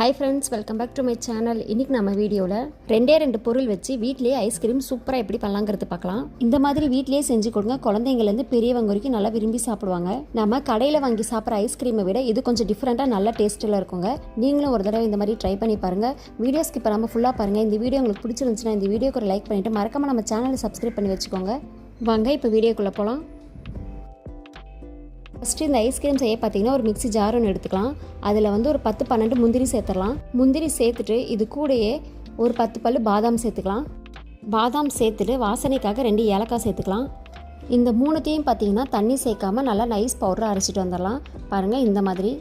Hi friends, welcome back to my channel. இன்றைக்கி நம்ம வீடியோவில் ரெண்டு பொருள் வச்சு வீட்டிலேயே ஐஸ்கிரீம் சூப்பராக எப்படி பண்ணலாங்கிறது பார்க்கலாம். இந்த மாதிரி வீட்டிலேயே செஞ்சு கொடுங்க. குழந்தைங்கலேருந்து பெரியவங்க வரைக்கும் நல்லா விரும்பி சாப்பிடுவாங்க. நம்ம கடையில் வாங்கி சாப்பிட்ற ஐஸ்கிரீமை விட இது கொஞ்சம் டிஃப்ரெண்ட்டாக நல்ல டேஸ்ட்டில் இருக்குங்க. நீங்களும் ஒரு தடவை இந்த மாதிரி ட்ரை பண்ணி பாருங்கள். வீடியோ ஸ்கிப் பண்ணாமல் ஃபுல்லாக பாருங்கள். இந்த வீடியோ உங்களுக்கு பிடிச்சிருந்துச்சுன்னா இந்த வீடியோக்கு ஒரு லைக் பண்ணிவிட்டு மறக்காமல் நம்ம சேனலை சப்ஸ்கிரைப் பண்ணி வச்சுக்கோங்க. வாங்க இப்போ வீடியோக்குள்ளே போகலாம். ஃபஸ்ட்டு இந்த ஐஸ்கிரீம் செய்ய பார்த்தீங்கன்னா ஒரு மிக்ஸி ஜார் ஒன்று எடுத்துக்கலாம். அதில் ஒரு 10-12 முந்திரி சேர்த்துடலாம். முந்திரி சேர்த்துட்டு இது கூடயே ஒரு 10 பல் பாதாம் சேர்த்துக்கலாம். பாதாம் சேர்த்துட்டு வாசனைக்காக 2 ஏலக்காய் சேர்த்துக்கலாம். இந்த மூணுத்தையும் பார்த்தீங்கன்னா தண்ணி சேர்க்காமல் நல்லா நைஸ் பவுடராக அரைச்சிட்டு வந்துடலாம். பாருங்கள், இந்த மாதிரி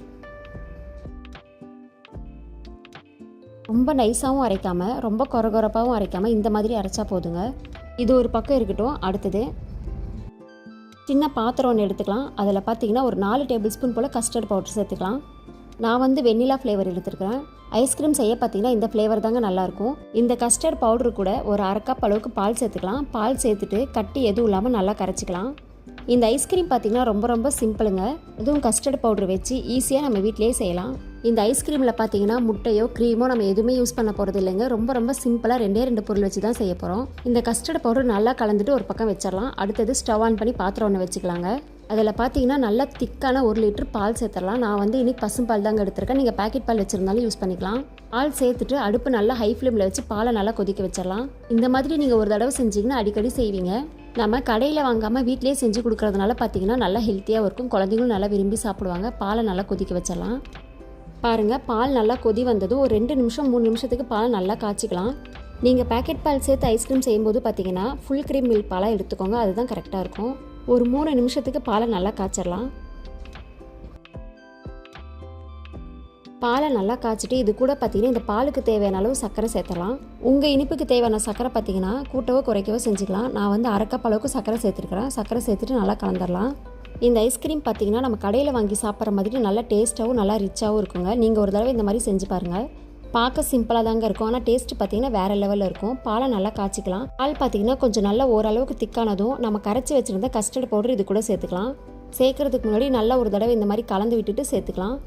ரொம்ப நைஸாகவும் அரைக்காமல் ரொம்ப கொரகொரப்பாகவும் அரைக்காமல் இந்த மாதிரி அரைச்சா போதுங்க. இது ஒரு பக்கம் இருக்கட்டும். அடுத்தது சின்ன பாத்திரம் ஒன்று எடுத்துக்கலாம். அதில் பார்த்தீங்கன்னா ஒரு 4 டேபிள் ஸ்பூன் போல் கஸ்டர்ட் பவுடர் சேர்த்துக்கலாம். நான் வெண்ணிலா ஃப்ளேவர் எடுத்துருக்கிறேன். ஐஸ்கிரீம் செய்ய பார்த்தீங்கன்னா இந்த ஃப்ளேவர் தாங்க நல்லாயிருக்கும். இந்த கஸ்டர்ட் பவுடர் கூட ஒரு 1/2 கப் அளவுக்கு பால் சேர்த்துக்கலாம். பால் சேர்த்துட்டு கட்டி எதுவும் இல்லாமல் நல்லா கரைச்சிக்கலாம். இந்த ஐஸ்கிரீம் பார்த்தீங்கன்னா ரொம்ப சிம்பிளுங்க. இதுவும் கஸ்டர்ட் பவுடர் வச்சு ஈஸியாக நம்ம வீட்டிலேயே செய்யலாம். இந்த ஐஸ்கிரீமில் பார்த்தீங்கன்னா முட்டையோ க்ரீமோ நம்ம எதுவுமே யூஸ் பண்ண போகிறது இல்லைங்க. ரொம்ப சிம்பிளாக 2 பொருள் வச்சு தான் செய்ய போகிறோம். இந்த கஸ்டர்ட் பவுடர் நல்லா கலந்துட்டு ஒரு பக்கம் வச்சிடலாம். அடுத்தது ஸ்டவ் ஆன் பண்ணி பாத்திரம் ஒன்று வச்சுக்கலாங்க. அதில் பார்த்தீங்கன்னா நல்லா திக்கான 1 லிட்டர் பால் சேர்த்துடலாம். நான் இன்னைக்கு பசும்பால் தாங்க எடுத்திருக்கேன். நீங்கள் பேக்கெட் பால் வச்சுருந்தாலும் யூஸ் பண்ணிக்கலாம். பால் சேர்த்துட்டு அடுப்பு நல்லா ஹை ஃப்ளேமில் வச்சு பாலை நல்லா கொதிக்க வச்சிடலாம். இந்த மாதிரி நீங்கள் ஒரு தடவை செஞ்சிங்கன்னா அடிக்கடி செய்வீங்க. நம்ம கடையில் வாங்காமல் வீட்டிலேயே செஞ்சு கொடுக்குறதுனால பார்த்தீங்கன்னா நல்லா ஹெல்த்தியாக இருக்கும். குழந்தைங்களும் நல்லா விரும்பி சாப்பிடுவாங்க. பாலை நல்லா கொதிக்க வச்சிடலாம். பாருங்கள், பால் நல்லா கொதி வந்ததும் ஒரு 2 நிமிஷம் 3 நிமிஷத்துக்கு பால் நல்லா காய்ச்சிக்கலாம். நீங்கள் பேக்கெட் பால் சேர்த்து ஐஸ்கிரீம் செய்யும்போது பார்த்தீங்கன்னா ஃபுல் க்ரீம் மில்க் பாலாக எடுத்துக்கோங்க. அதுதான் கரெக்டாக இருக்கும். ஒரு 3 நிமிஷத்துக்கு பாலை நல்லா காய்ச்சிடலாம். பாலை நல்லா காய்ச்சிட்டு இது கூட பார்த்தீங்கன்னா இந்த பாலுக்கு தேவையான அளவு சர்க்கரை சேர்த்தலாம். உங்கள் இனிப்புக்கு தேவையான சர்க்கரை பார்த்தீங்கன்னா கூட்டவோ குறைக்கவோ செஞ்சுக்கலாம். நான் 1/2 கப் அளவுக்கு சர்க்கரை சேர்த்துருக்கிறேன். சர்க்கரை சேர்த்துட்டு நல்லா கலந்துடலாம். இந்த ஐஸ்கிரீம் பார்த்தீங்கன்னா நம்ம கடையில் வாங்கி சாப்பிட்ற மாதிரி நல்லா டேஸ்ட்டாகவும் நல்லா ரிச்சாகவும் இருக்குங்க. நீங்கள் ஒரு தடவை இந்த மாதிரி செஞ்சு பாருங்கள். பார்க்க சிம்பிளாக தாங்க இருக்கும், ஆனால் டேஸ்ட் பார்த்தீங்கன்னா வேறு லெவலில் இருக்கும். பாலை நல்லா காய்ச்சிக்கலாம். பால் பார்த்தீங்கன்னா கொஞ்சம் நல்லா ஓரளவுக்கு திக்கானதும் நம்ம கரைச்சி வச்சுருந்த கஸ்டர்ட் பவுடர் இது கூட சேர்த்துக்கலாம். சேர்க்கறதுக்கு முன்னாடி நல்லா ஒரு தடவை இந்த மாதிரி கலந்து விட்டுட்டு சேர்த்துக்கலாம்.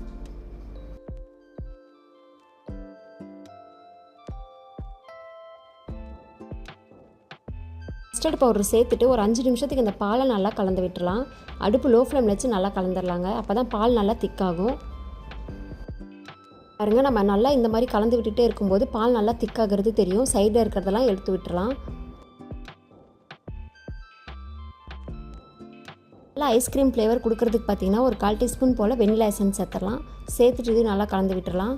கஸ்டர்ட் பவுடர் சேர்த்துட்டு ஒரு 5 நிமிஷத்துக்கு இந்த பாலை நல்லா கலந்து விட்டுடலாம். அடுப்பு லோ ஃப்ளேமில் வச்சு நல்லா கலந்துடலாங்க. அப்போ தான் பால் நல்லா திக்காகும். பாருங்கள், நம்ம நல்லா இந்த மாதிரி கலந்து விட்டுட்டே இருக்கும்போது பால் நல்லா திக்காகிறது தெரியும். சைடில் இருக்கிறதெல்லாம் எடுத்து விட்டுறலாம். நல்லா ஐஸ்கிரீம் ஃப்ளேவர் கொடுக்கறதுக்கு பார்த்தீங்கன்னா ஒரு 1/4 டீஸ்பூன் போல் வெண்ணிலா எசன்ஸ் சேர்த்துடலாம். சேர்த்துட்டு இது நல்லா கலந்து விட்டுடலாம்.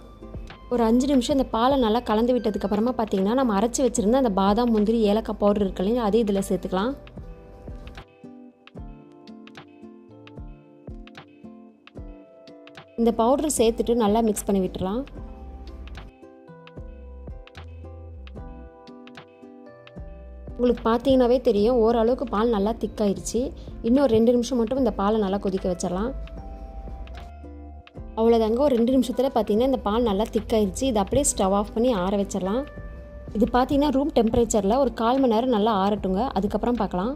ஒரு 5 நிமிஷம் இந்த பாலை நல்லா கலந்து விட்டதுக்கப்புறமா பார்த்தீங்கன்னா நம்ம அரைச்சி வச்சுருந்த அந்த பாதாம் முந்திரி ஏலக்காய் பவுடர் இருக்கு இல்லைங்க, அதே இதில் சேர்த்துக்கலாம். இந்த பவுடர் சேர்த்துட்டு நல்லா மிக்ஸ் பண்ணி விட்டுறலாம். உங்களுக்கு பார்த்தீங்கன்னாவே தெரியும் ஓரளவுக்கு பால் நல்லா திக்காயிருச்சு. இன்னும் 2 நிமிஷம் மட்டும் இந்த பாலை நல்லா கொதிக்க வச்சிடலாம். அவ்வளோதாங்க. ஒரு 2 நிமிஷத்தில் பார்த்தீங்கன்னா இந்த பால் நல்லா திக்காயிருச்சு. இது அப்படியே ஸ்டவ் ஆஃப் பண்ணி ஆற வச்சிடலாம். இது பார்த்தீங்கன்னா ரூம் டெம்பரேச்சரில் ஒரு 1/4 மணி நேரம் நல்லா ஆறட்டுங்க. அதுக்கப்புறம் பார்க்கலாம்.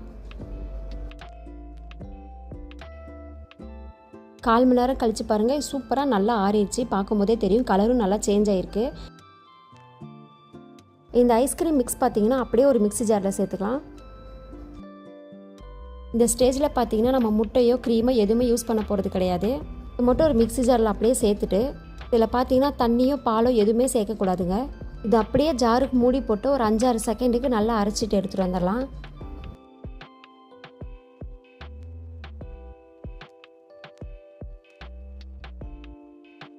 1/4 மணி நேரம் கழித்து பாருங்கள், சூப்பராக நல்லா ஆறிடுச்சு. பார்க்கும்போதே தெரியும், கலரும் நல்லா சேஞ்ச் ஆகிருக்கு. இந்த ஐஸ்கிரீம் மிக்ஸ் பார்த்தீங்கன்னா அப்படியே ஒரு மிக்ஸி ஜாரில் சேர்த்துக்கலாம். இந்த ஸ்டேஜில் பார்த்தீங்கன்னா நம்ம முட்டையோ க்ரீமோ எதுவுமே யூஸ் பண்ண போகிறது கிடையாது. இது மட்டும் ஒரு மிக்ஸி ஜாரில் அப்படியே சேர்த்துட்டு இதில் பார்த்தீங்கன்னா தண்ணியோ பாலோ எதுவுமே சேர்க்கக்கூடாதுங்க. இது அப்படியே ஜாருக்கு மூடி போட்டு ஒரு 5-6 செகண்டுக்கு நல்லா அரைச்சிட்டு எடுத்துகிட்டு வந்துடலாம்.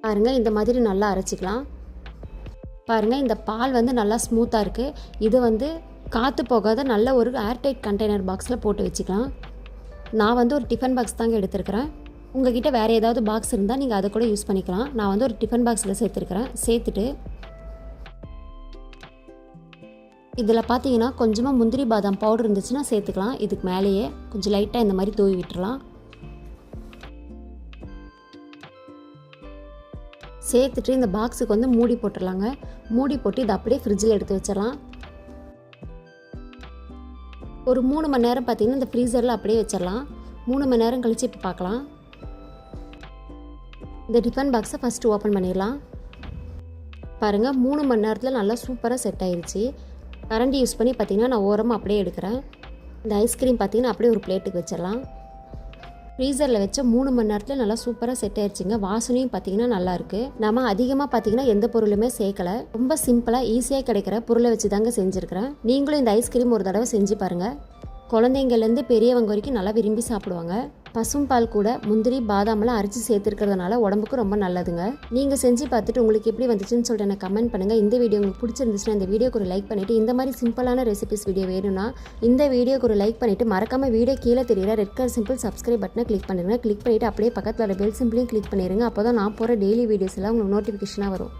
பாருங்கள், இந்த மாதிரி நல்லா அரைச்சிக்கலாம். பாருங்கள், இந்த பால் நல்லா ஸ்மூத்தாக இருக்குது. இது காற்று போகாத நல்ல ஒரு ஏர்டைட் கண்டெய்னர் பாக்ஸில் போட்டு வச்சுக்கலாம். நான் ஒரு டிஃபன் பாக்ஸ் தாங்க எடுத்துருக்கிறேன். உங்ககிட்ட வேறு ஏதாவது பாக்ஸ் இருந்தால் நீங்கள் அதை கூட யூஸ் பண்ணிக்கலாம். நான் ஒரு டிஃபன் பாக்ஸில் சேர்த்துருக்கிறேன். சேர்த்துட்டு இதில் பார்த்தீங்கன்னா கொஞ்சமாக முந்திரி பாதாம் பவுடர் இருந்துச்சுன்னா சேர்த்துக்கலாம். இதுக்கு மேலேயே கொஞ்சம் லைட்டாக இந்த மாதிரி தூவி விட்டுறலாம். சேர்த்துட்டு இந்த பாக்ஸுக்கு மூடி போட்டுடலாங்க. மூடி போட்டு இதை அப்படியே ஃப்ரிட்ஜில் எடுத்து வச்சிடலாம். ஒரு 3 மணி நேரம் பார்த்தீங்கன்னா இந்த ஃப்ரீசரில் அப்படியே வச்சிடலாம். 3 மணி நேரம் கழித்து இப்போ பார்க்கலாம். இந்த டிஃபன் பாக்ஸை ஃபஸ்ட்டு ஓப்பன் பண்ணிடலாம். பாருங்கள் 3 மணி நேரத்தில் நல்லா சூப்பராக செட் ஆயிடுச்சு. கரண்டி யூஸ் பண்ணி பார்த்திங்கன்னா நான் ஓரமாக அப்படியே எடுக்கிறேன். இந்த ஐஸ்கிரீம் பார்த்திங்கன்னா அப்படியே ஒரு பிளேட்டுக்கு வச்சிடலாம். ஃப்ரீசரில் வச்ச 3 மணி நேரத்தில் நல்லா சூப்பராக செட் ஆயிடுச்சுங்க. வாசனையும் பார்த்திங்கன்னா நல்லாயிருக்கு. நம்ம அதிகமாக பார்த்திங்கன்னா எந்த பொருளுமே சேர்க்கலை. ரொம்ப சிம்பிளாக ஈஸியாக கிடைக்கிற பொருளை வச்சு தாங்க செஞ்சுருக்கிறேன். நீங்களும் இந்த ஐஸ்கிரீம் ஒரு தடவை செஞ்சு பாருங்கள். குழந்தைங்கள்லேருந்து பெரியவங்க வரைக்கும் நல்லா விரும்பி சாப்பிடுவாங்க. பசும்பால் கூட முந்திரி பாதாமெல்லாம் அரைச்சி சேர்த்துருக்கிறதுனால உடம்புக்கு ரொம்ப நல்லதுங்க. நீங்கள் செஞ்சு பார்த்துட்டு உங்களுக்கு எப்படி வந்துச்சுன்னு சொல்லிட்டு எனக்கு கமெண்ட் பண்ணுங்கள். இந்த வீடியோ உங்களுக்கு பிடிச்சிருந்துச்சுன்னா இந்த வீடியோக்கு ஒரு லைக் பண்ணிவிட்டு, இந்த மாதிரி சிம்பிளான ரெசிபிஸ் வீடியோ வேணும்னா இந்த வீடியோக்கு ஒரு லைக் பண்ணிவிட்டு, மறக்காமல் வீடியோ கீழே தெரியுற ரெட் கலர் சிம்பிள் சப்ஸ்கிரைப் பட்டனை கிளிக் பண்ணிடுங்க. கிளிக் பண்ணிவிட்டு அப்படியே பக்கத்தில் வர பெல் சிம்பிளையும் கிளிக் பண்ணிடுங்க. அப்போ தான் நான் போகிற டெய்லி வீடியோஸ் எல்லாம் உங்களுக்கு நோட்டிஃபிகேஷனாக வரும்.